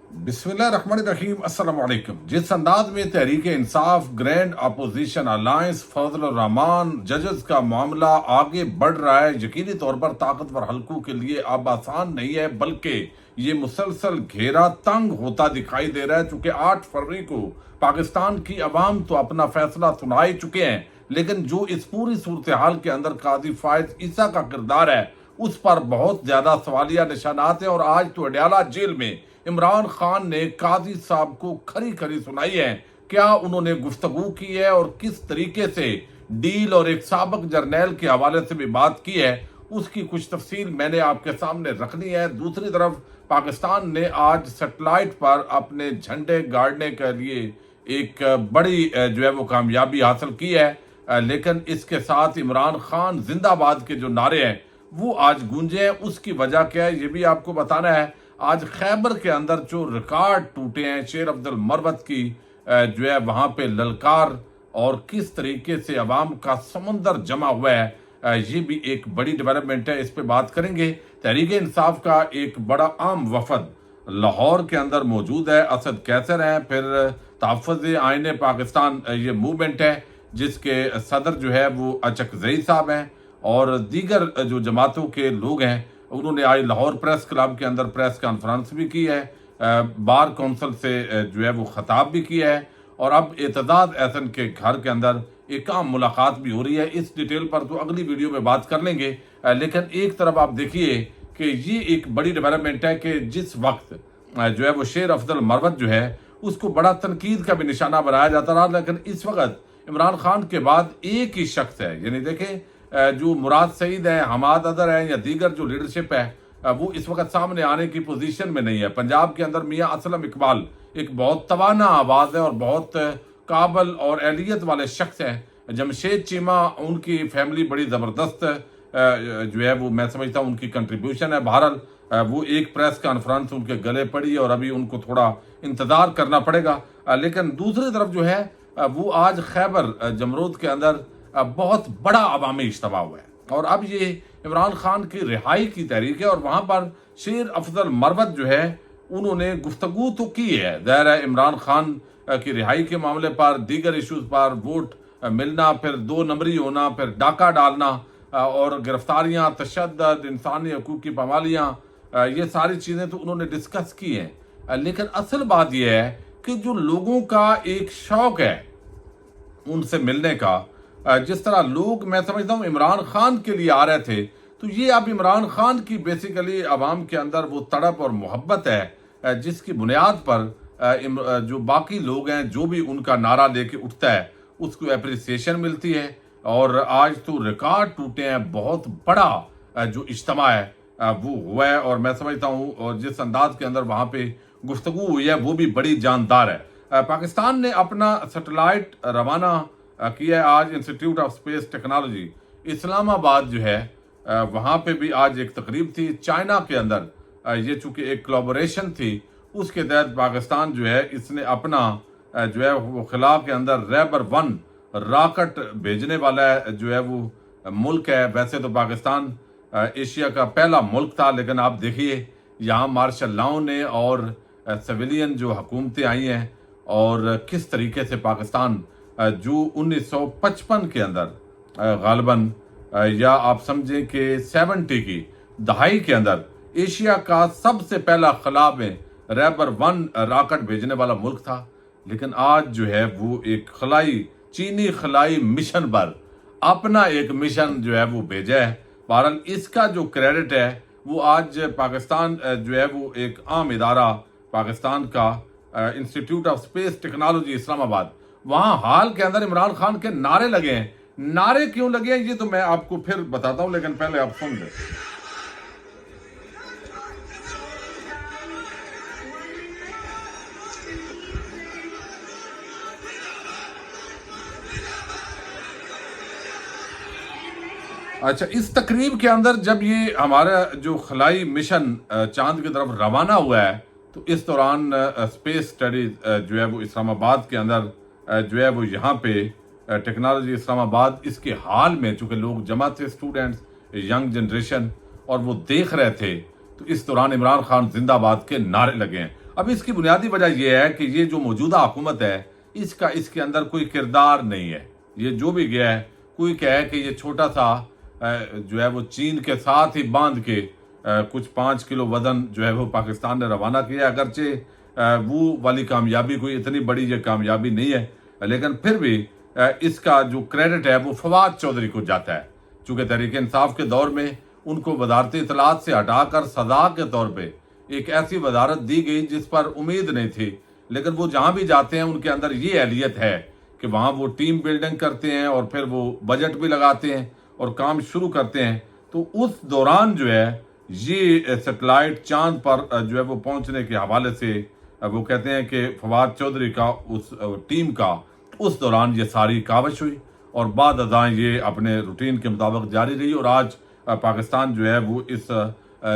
بسم اللہ الرحمن الرحیم، السلام علیکم۔ جس انداز میں Tehreek Insaf, grand opposition alliance, فضل الرحمان ججز کا معاملہ آگے بڑھ رہا ہے، یقینی طور پر طاقتور حلقوں کے لیے اب آسان نہیں ہے، بلکہ یہ مسلسل گھیرا تنگ ہوتا دکھائی دے رہا ہے۔ چونکہ 8 فروری کو پاکستان کی عوام تو اپنا فیصلہ سنا ہی چکے ہیں، لیکن جو اس پوری صورتحال کے اندر قاضی فائز عیسیٰ کا کردار ہے اس پر بہت زیادہ سوالیہ نشانات ہیں۔ اور آج تو اڈیالہ جیل میں عمران خان نے قاضی صاحب کو کھری کھری سنائی ہے، کیا انہوں نے گفتگو کی ہے اور کس طریقے سے ڈیل اور ایک سابق جرنیل کے حوالے سے بھی بات کی ہے، اس کی کچھ تفصیل میں نے آپ کے سامنے رکھنی ہے۔ دوسری طرف پاکستان نے آج سیٹلائٹ پر اپنے جھنڈے گاڑنے کے لیے ایک بڑی وہ کامیابی حاصل کی ہے، لیکن اس کے ساتھ عمران خان زندہ باد کے جو نعرے ہیں وہ آج گونجے ہیں۔ اس کی وجہ کیا ہے یہ بھی آپ کو بتانا ہے۔ آج خیبر کے اندر جو ریکارڈ ٹوٹے ہیں، شیر عبد المربت کی وہاں پہ للکار اور کس طریقے سے عوام کا سمندر جمع ہوا ہے، یہ بھی ایک بڑی ڈیولپمنٹ ہے، اس پہ بات کریں گے۔ تحریک انصاف کا ایک بڑا عام وفد لاہور کے اندر موجود ہے، اسد کیسر ہیں، پھر تحفظ آئین پاکستان یہ موومنٹ ہے جس کے صدر جو ہے وہ اچکزئی صاحب ہیں، اور دیگر جو جماعتوں کے لوگ ہیں انہوں نے آج لاہور پریس کلب کے اندر پریس کانفرنس بھی کی ہے، بار کونسل سے وہ خطاب بھی کیا ہے، اور اب اعتزاز احسن کے گھر کے اندر ایک عام ملاقات بھی ہو رہی ہے۔ اس ڈیٹیل پر تو اگلی ویڈیو میں بات کر لیں گے، لیکن ایک طرف آپ دیکھیے کہ یہ ایک بڑی ڈیولپمنٹ ہے کہ جس وقت وہ شیر افضل المربت جو ہے اس کو بڑا تنقید کا بھی نشانہ بنایا جاتا رہا، لیکن اس وقت عمران خان کے بعد ایک ہی شخص ہے، یعنی دیکھیں جو مراد سعید ہیں، حماد اظہر ہیں یا دیگر جو لیڈرشپ ہے وہ اس وقت سامنے آنے کی پوزیشن میں نہیں ہے۔ پنجاب کے اندر میاں اسلم اقبال ایک بہت توانا آواز ہے اور بہت قابل اور اہلیت والے شخص ہیں۔ جمشید چیمہ ان کی فیملی بڑی زبردست وہ میں سمجھتا ہوں ان کی کنٹریبیوشن ہے۔ بہرحال وہ ایک پریس کانفرنس ان کے گلے پڑی اور ابھی ان کو تھوڑا انتظار کرنا پڑے گا، لیکن دوسری طرف جو ہے وہ آج خیبر جمرود کے اندر بہت بڑا عوامی اجتماع ہوا ہے، اور اب یہ عمران خان کی رہائی کی تحریک ہے، اور وہاں پر شیر افضل مربت جو ہے انہوں نے گفتگو تو کی ہے، ظاہر ہے عمران خان کی رہائی کے معاملے پر، دیگر ایشوز پر، ووٹ ملنا، پھر 2 نمبری ہونا، پھر ڈاکہ ڈالنا اور گرفتاریاں، تشدد، انسانی حقوق کی پامالیاں، یہ ساری چیزیں تو انہوں نے ڈسکس کی ہیں، لیکن اصل بات یہ ہے کہ جو لوگوں کا ایک شوق ہے ان سے ملنے کا، جس طرح لوگ میں سمجھتا ہوں عمران خان کے لیے آ رہے تھے، تو یہ اب عمران خان کی بیسیکلی عوام کے اندر وہ تڑپ اور محبت ہے جس کی بنیاد پر جو باقی لوگ ہیں جو بھی ان کا نعرہ لے کے اٹھتا ہے اس کو اپریسیشن ملتی ہے، اور آج تو ریکارڈ ٹوٹے ہیں، بہت بڑا جو اجتماع ہے وہ ہوا ہے، اور میں سمجھتا ہوں اور جس انداز کے اندر وہاں پہ گفتگو ہوئی ہے وہ بھی بڑی جاندار ہے۔ پاکستان نے اپنا سیٹلائٹ روانہ کیا ہے آج انسٹیٹیوٹ آف اسپیس ٹیکنالوجی اسلام آباد جو ہے، وہاں پہ بھی آج ایک تقریب تھی چائنا کے اندر، یہ چونکہ ایک کولابوریشن تھی اس کے تحت پاکستان جو ہے اس نے اپنا وہ خلا کے اندر ریبر 1 راکٹ بھیجنے والا ہے، جو ہے وہ ملک ہے۔ ویسے تو پاکستان ایشیا کا پہلا ملک تھا، لیکن آپ دیکھیے یہاں مارشل لاؤ نے اور سویلین جو حکومتیں آئی ہیں، اور کس طریقے سے پاکستان جو 1955 کے اندر غالباً یا آپ سمجھیں کہ 70 کی دہائی کے اندر ایشیا کا سب سے پہلا خلا میں ریبر 1 راکٹ بھیجنے والا ملک تھا، لیکن آج جو ہے وہ ایک چینی خلائی مشن پر اپنا ایک مشن جو ہے وہ بھیجا ہے۔ بہرحال اس کا جو کریڈٹ ہے وہ آج پاکستان جو ہے وہ ایک عام ادارہ پاکستان کا انسٹیٹیوٹ آف اسپیس ٹیکنالوجی اسلام آباد، وہاں حال کے اندر عمران خان کے نعرے لگے ہیں۔ نعرے کیوں لگے ہیں یہ تو میں آپ کو پھر بتاتا ہوں، لیکن پہلے آپ سن لیں۔ اچھا، اس تقریب کے اندر جب یہ ہمارا جو خلائی مشن چاند کی طرف روانہ ہوا ہے تو اس دوران اسپیس اسٹڈیز جو ہے وہ اسلام آباد کے اندر جو ہے وہ یہاں پہ ٹیکنالوجی اسلام آباد اس کے حال میں چونکہ لوگ جمع تھے، اسٹوڈنٹس، ینگ جنریشن، اور وہ دیکھ رہے تھے، تو اس دوران عمران خان زندہ باد کے نعرے لگے ہیں۔ اب اس کی بنیادی وجہ یہ ہے کہ یہ جو موجودہ حکومت ہے اس کے اندر کوئی کردار نہیں ہے. یہ جو بھی گیا ہے کوئی کہے کہ یہ چھوٹا سا جو ہے وہ چین کے ساتھ ہی باندھ کے کچھ 5 کلو وزن جو ہے وہ پاکستان نے روانہ کیا، اگرچہ وہ والی کامیابی کوئی اتنی بڑی یہ کامیابی نہیں ہے، لیکن پھر بھی اس کا جو کریڈٹ ہے وہ فواد چودھری کو جاتا ہے، چونکہ تحریک انصاف کے دور میں ان کو وزارت اطلاعات سے ہٹا کر سزا کے طور پہ ایک ایسی وزارت دی گئی جس پر امید نہیں تھی، لیکن وہ جہاں بھی جاتے ہیں ان کے اندر یہ اہلیت ہے کہ وہاں وہ ٹیم بلڈنگ کرتے ہیں اور پھر وہ بجٹ بھی لگاتے ہیں اور کام شروع کرتے ہیں. تو اس دوران جو ہے یہ سیٹلائٹ چاند پر جو ہے وہ پہنچنے کے حوالے سے وہ کہتے ہیں کہ فواد چودھری کا اس ٹیم کا اس دوران یہ ساری کاوش ہوئی اور بعد ازاں یہ اپنے روٹین کے مطابق جاری رہی اور آج پاکستان جو ہے وہ اس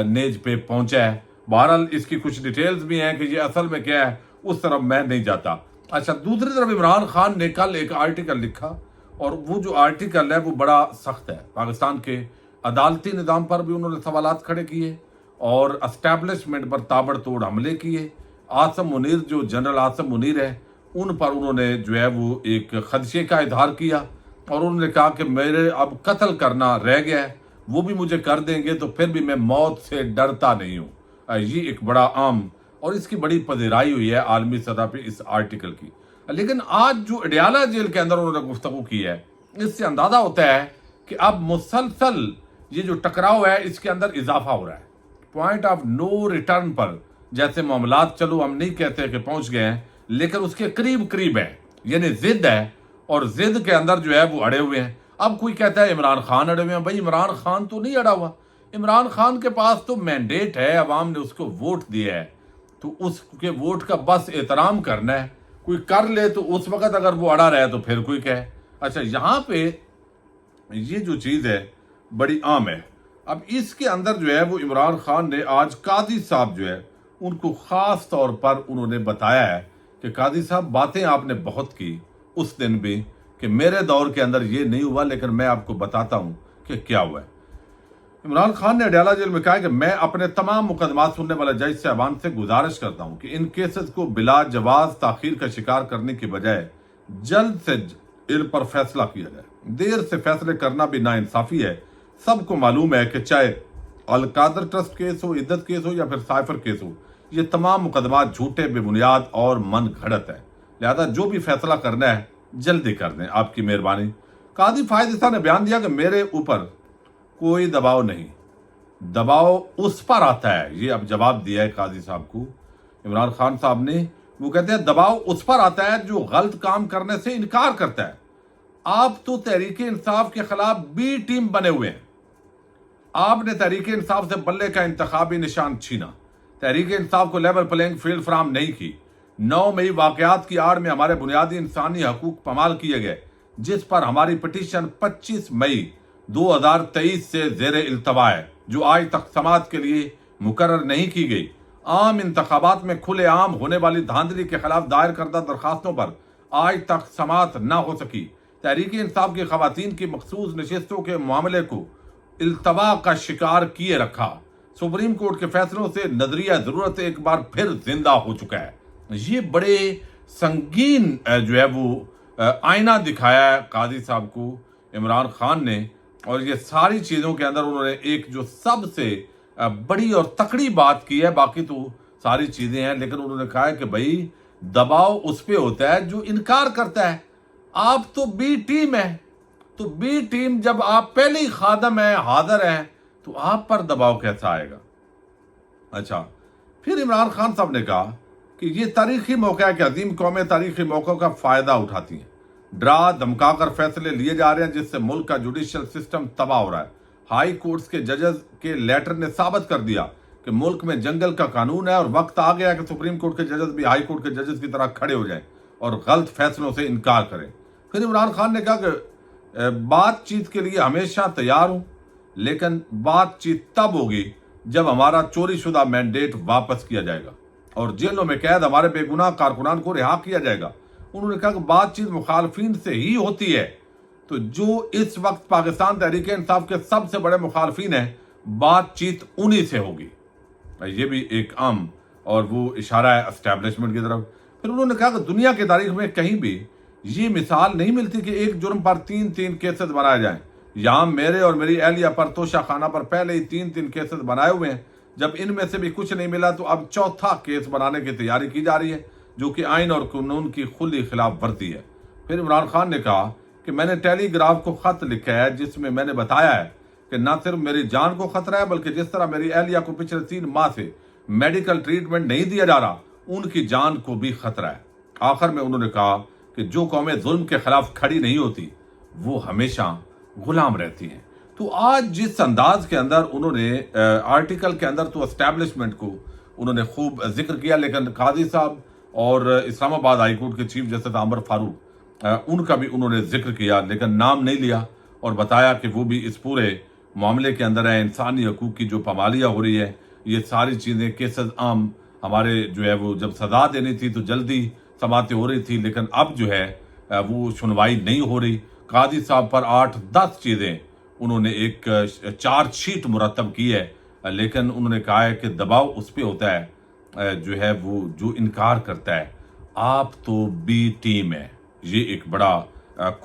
نیج پہ پہنچا ہے. بہرحال اس کی کچھ ڈیٹیلز بھی ہیں کہ یہ اصل میں کیا ہے اس طرف میں نہیں جاتا. اچھا، دوسری طرف عمران خان نے کل ایک آرٹیکل لکھا اور وہ جو آرٹیکل ہے وہ بڑا سخت ہے. پاکستان کے عدالتی نظام پر بھی انہوں نے سوالات کھڑے کیے اور اسٹیبلشمنٹ پر تابڑ توڑ حملے کیے. عاصم منیر جو جنرل عاصم منیر ہے ان پر انہوں نے جو ہے وہ ایک خدشے کا اظہار کیا اور انہوں نے کہا کہ میرے اب قتل کرنا رہ گیا ہے، وہ بھی مجھے کر دیں گے تو پھر بھی میں موت سے ڈرتا نہیں ہوں. یہ ایک بڑا عام اور اس کی بڑی پذیرائی ہوئی ہے عالمی سطح پہ اس آرٹیکل کی. لیکن آج جو اڈیالہ جیل کے اندر انہوں نے گفتگو کی ہے اس سے اندازہ ہوتا ہے کہ اب مسلسل یہ جو ٹکراؤ ہے اس کے اندر اضافہ ہو رہا ہے. پوائنٹ آف نو ریٹرن پر جیسے معاملات، چلو ہم نہیں کہتے کہ پہنچ گئے ہیں، لیکن اس کے قریب ہے، یعنی ضد ہے اور ضد کے اندر جو ہے وہ اڑے ہوئے ہیں. اب کوئی کہتا ہے عمران خان اڑے ہوئے ہیں. بھائی عمران خان تو نہیں اڑا ہوا، عمران خان کے پاس تو مینڈیٹ ہے، عوام نے اس کو ووٹ دیا ہے تو اس کے ووٹ کا بس احترام کرنا ہے. کوئی کر لے تو اس وقت اگر وہ اڑا رہے تو پھر کوئی کہے. اچھا، یہاں پہ یہ جو چیز ہے بڑی عام ہے. اب اس کے اندر جو ہے وہ عمران خان نے آج قاضی صاحب جو ہے ان کو خاص طور پر انہوں نے بتایا ہے کہ قاضی صاحب باتیں آپ نے بہت کی اس دن بھی کہ میرے دور کے اندر یہ نہیں ہوا، لیکن میں آپ کو بتاتا ہوں کہ کیا ہوا ہے. عمران خان نے اڈیالہ جیل میں کہا کہ میں اپنے تمام مقدمات سننے والے جج صاحبان سے گزارش کرتا ہوں کہ ان کیسز کو بلا جواز تاخیر کا شکار کرنے کی بجائے جلد سے ان پر فیصلہ کیا جائے. دیر سے فیصلے کرنا بھی ناانصافی ہے. سب کو معلوم ہے کہ چاہے القادر ٹرسٹ کیس ہو، عدت کیس ہو یا پھر سائفر کیس ہو، یہ تمام مقدمات جھوٹے، بے بنیاد اور من گھڑت ہے. لہذا جو بھی فیصلہ کرنا ہے جلدی کر دیں، آپ کی مہربانی. قاضی فائز عیسیٰ نے بیان دیا کہ میرے اوپر کوئی دباؤ نہیں، دباؤ اس پر آتا ہے. یہ اب جواب دیا ہے قاضی صاحب کو عمران خان صاحب نے. وہ کہتے ہیں دباؤ اس پر آتا ہے جو غلط کام کرنے سے انکار کرتا ہے. آپ تو تحریک انصاف کے خلاف بی ٹیم بنے ہوئے ہیں. آپ نے تحریک انصاف سے بلے کا انتخابی نشان چھینا، تحریک انصاف کو لیول پلینگ فیلڈ فراہم نہیں کی. 9 مئی واقعات کی آڑ میں ہمارے بنیادی انسانی حقوق پامال کیے گئے، جس پر ہماری پٹیشن 25 مئی 2023 سے زیر التوا ہے، جو آج تک سماعت کے لیے مقرر نہیں کی گئی. عام انتخابات میں کھلے عام ہونے والی دھاندلی کے خلاف دائر کردہ درخواستوں پر آج تک سماعت نہ ہو سکی. تحریک انصاف کی خواتین کی مخصوص نشستوں کے معاملے کو التوا کا شکار کیے رکھا. سپریم کورٹ کے فیصلوں سے نظریہ ضرورت ایک بار پھر زندہ ہو چکا ہے. یہ بڑے سنگین جو ہے وہ آئینہ دکھایا ہے قاضی صاحب کو عمران خان نے. اور یہ ساری چیزوں کے اندر انہوں نے ایک جو سب سے بڑی اور تکڑی بات کی ہے، باقی تو ساری چیزیں ہیں، لیکن انہوں نے کہا ہے کہ بھائی دباؤ اس پہ ہوتا ہے جو انکار کرتا ہے. آپ تو بی ٹیم ہے، تو بی ٹیم جب آپ پہلے ہی خادم ہیں، حاضر ہیں، تو آپ پر دباؤ کیسا آئے گا. اچھا، پھر عمران خان صاحب نے کہا کہ یہ تاریخی موقع ہے کہ عظیم قومیں تاریخی موقع کا فائدہ اٹھاتی ہیں، ڈرا دھمکا کر فیصلے لیے جا رہے ہیں جس سے ملک کا جوڈیشل سسٹم تباہ ہو رہا ہے. ہائی کورٹس کے ججز کے لیٹر نے ثابت کر دیا کہ ملک میں جنگل کا قانون ہے اور وقت آ گیا کہ سپریم کورٹ کے ججز بھی ہائی کورٹ کے ججز کی طرح کھڑے ہو جائیں اور غلط فیصلوں سے انکار کریں. پھر عمران خان نے کہا کہ بات چیت کے لیے ہمیشہ تیار ہوں، لیکن بات چیت تب ہوگی جب ہمارا چوری شدہ مینڈیٹ واپس کیا جائے گا اور جیلوں میں قید ہمارے بے گناہ کارکنان کو رہا کیا جائے گا. انہوں نے کہا کہ بات چیت مخالفین سے ہی ہوتی ہے، تو جو اس وقت پاکستان تحریک انصاف کے سب سے بڑے مخالفین ہیں، بات چیت انہی سے ہوگی. یہ بھی ایک عام اور وہ اشارہ ہے اسٹیبلشمنٹ کی طرف. پھر انہوں نے کہا کہ دنیا کی تاریخ میں کہیں بھی یہ مثال نہیں ملتی کہ ایک جرم پر 3 کیسز بنائے جائیں. یہاں میرے اور میری اہلیہ پر توشہ خانہ پر پہلے ہی 3 کیسز بنائے ہوئے ہیں. جب ان میں سے بھی کچھ نہیں ملا تو اب چوتھا کیس بنانے کی تیاری کی جا رہی ہے جو کہ آئین اور قانون کی کھلی خلاف ورزی ہے. پھر عمران خان نے کہا کہ میں نے ٹیلی گراف کو خط لکھا ہے جس میں میں نے بتایا ہے کہ نہ صرف میری جان کو خطرہ ہے بلکہ جس طرح میری اہلیہ کو پچھلے 3 ماہ سے میڈیکل ٹریٹمنٹ نہیں دیا جا رہا ان کی جان کو بھی خطرہ ہے. آخر میں انہوں نے کہا کہ جو قومیں ظلم کے خلاف کھڑی نہیں ہوتی وہ ہمیشہ غلام رہتی ہیں. تو آج جس انداز کے اندر انہوں نے آرٹیکل کے اندر تو اسٹیبلشمنٹ کو انہوں نے خوب ذکر کیا، لیکن قاضی صاحب اور اسلام آباد ہائی کورٹ کے چیف جسٹس عامر فاروق ان کا بھی انہوں نے ذکر کیا لیکن نام نہیں لیا اور بتایا کہ وہ بھی اس پورے معاملے کے اندر ہے. انسانی حقوق کی جو پامالیاں ہو رہی ہے یہ ساری چیزیں کیسز عام ہمارے جو ہے وہ جب سزا دینی تھی تو جلدی سماعتیں ہو رہی تھی لیکن اب جو ہے وہ سنوائی نہیں ہو رہی. قاضی صاحب پر 8-10 چیزیں انہوں نے ایک چارج شیٹ مرتب کی ہے لیکن انہوں نے کہا ہے کہ دباؤ اس پہ ہوتا ہے جو ہے وہ جو انکار کرتا ہے. آپ تو بی ٹیم ہے. یہ ایک بڑا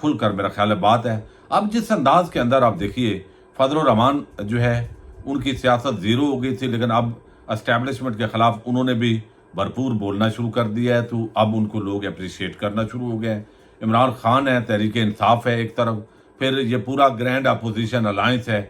کھل کر میرا خیال ہے بات ہے. اب جس انداز کے اندر آپ دیکھیے فضل الرحمان جو ہے ان کی سیاست زیرو ہو گئی تھی لیکن اب اسٹیبلشمنٹ کے خلاف انہوں نے بھی بھرپور بولنا شروع کر دیا ہے تو اب ان کو لوگ اپریشیٹ کرنا شروع ہو گئے ہیں. عمران خان ہے، تحریک انصاف ہے ایک طرف، پھر یہ پورا گرینڈ اپوزیشن الائنس ہے،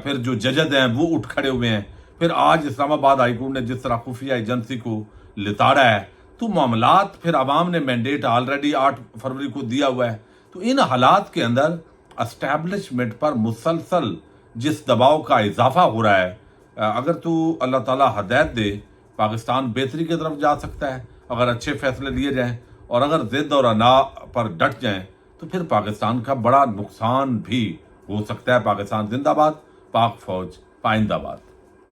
پھر جو ججز ہیں وہ اٹھ کھڑے ہوئے ہیں. پھر آج اسلام آباد ہائی کورٹ نے جس طرح خفیہ ایجنسی کو لتاڑا ہے تو معاملات پھر عوام نے مینڈیٹ آلریڈی 8 فروری کو دیا ہوا ہے. تو ان حالات کے اندر اسٹیبلشمنٹ پر مسلسل جس دباؤ کا اضافہ ہو رہا ہے اگر تو اللہ تعالیٰ ہدایت دے پاکستان بہتری کی طرف جا سکتا ہے اگر اچھے فیصلے لیے جائیں اور اگر ضد اور انا پر ڈٹ جائیں تو پھر پاکستان کا بڑا نقصان بھی ہو سکتا ہے. پاکستان زندہ باد، پاک فوج پائندہ باد.